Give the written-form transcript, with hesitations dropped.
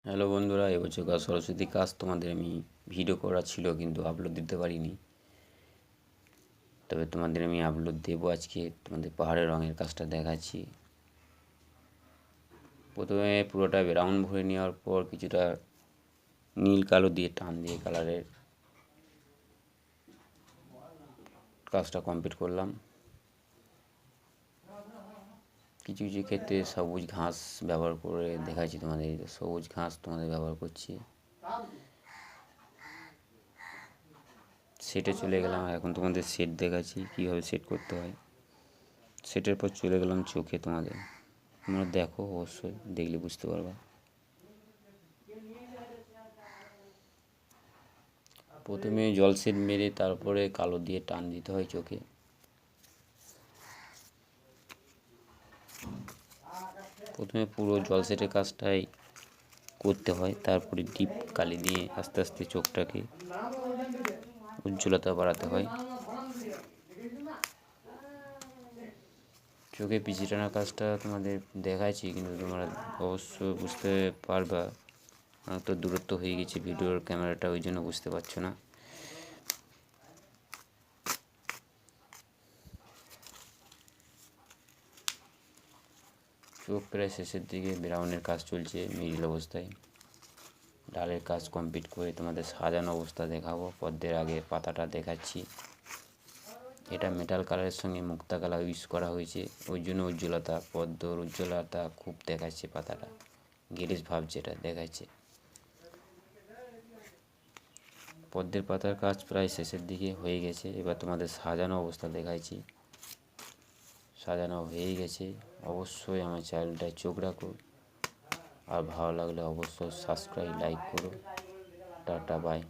Hello বন্ধুরা, এবছর সরস্বতী কাজ তোমাদের আমি ভিডিও করা ছিল কিন্তু আপলোড দিতে পারিনি। তবে তোমাদের আমি আপলোড দেবো আজকে। তোমাদের পাহাড়ের রঙের কাজটা দেখাচ্ছি। প্রথমে পুরোটা রাউন্ড ভরে নেওয়ার পর কিছুটা নীল কালো দিয়ে টান দিয়ে কালারের কাজটা কমপ্লিট করলাম। কিছু কিছু ক্ষেত্রে সবুজ ঘাস ব্যবহার করে দেখাচ্ছি তোমাদের। সবুজ ঘাস তোমাদের ব্যবহার করছি। সেটে চলে গেলাম। এখন তোমাদের সেট দেখাচ্ছি কীভাবে সেট করতে হয়। সেটের পর চলে গেলাম চোখে। তোমরা দেখো, অবশ্যই দেখলে বুঝতে পারবা। প্রথমে জল সেট মেরে তারপরে কালো দিয়ে টান দিতে হয় চোখে। প্রথমে পুরো জল সেটের কাজটাই করতে হয়, তারপরে ডিপ কালি দিয়ে আস্তে আস্তে চোখটাকে উজ্জ্বলতা বাড়াতে হয়। চোখে পিচি টানা কাজটা তোমাদের দেখাচ্ছি, কিন্তু তোমরা অবশ্যই বুঝতে পারবা। তো দূরত্ব হয়ে গেছে ভিডিওর ক্যামেরাটা, ওই জন্য বুঝতে পারছো না। চোখ প্রায় শেষের দিকে, ব্রাউনের কাজ চলছে মিডিল অবস্থায়। ডালের কাজ কমপ্লিট করে তোমাদের সাজানো অবস্থা দেখাবো। পদ্মের আগে পাতাটা দেখাচ্ছি। এটা মেটাল কালারের সঙ্গে মুক্তা কালার ইউজ করা হয়েছে, ওই জন্য উজ্জ্বলতা, পদ্মর উজ্জ্বলতা খুব দেখাচ্ছে। পাতাটা গেরিস ভাব যেটা দেখাচ্ছে। পদ্মের পাতার কাজ প্রায় শেষের দিকে হয়ে গেছে। এবার তোমাদের সাজানো অবস্থা দেখাচ্ছি। সাজানো হয়ে গেছে। অবশ্যই আমার চ্যানেলটায় চোখ রাখো, আর ভালো লাগলে অবশ্যই সাবস্ক্রাইব লাইক করো। Tata bye.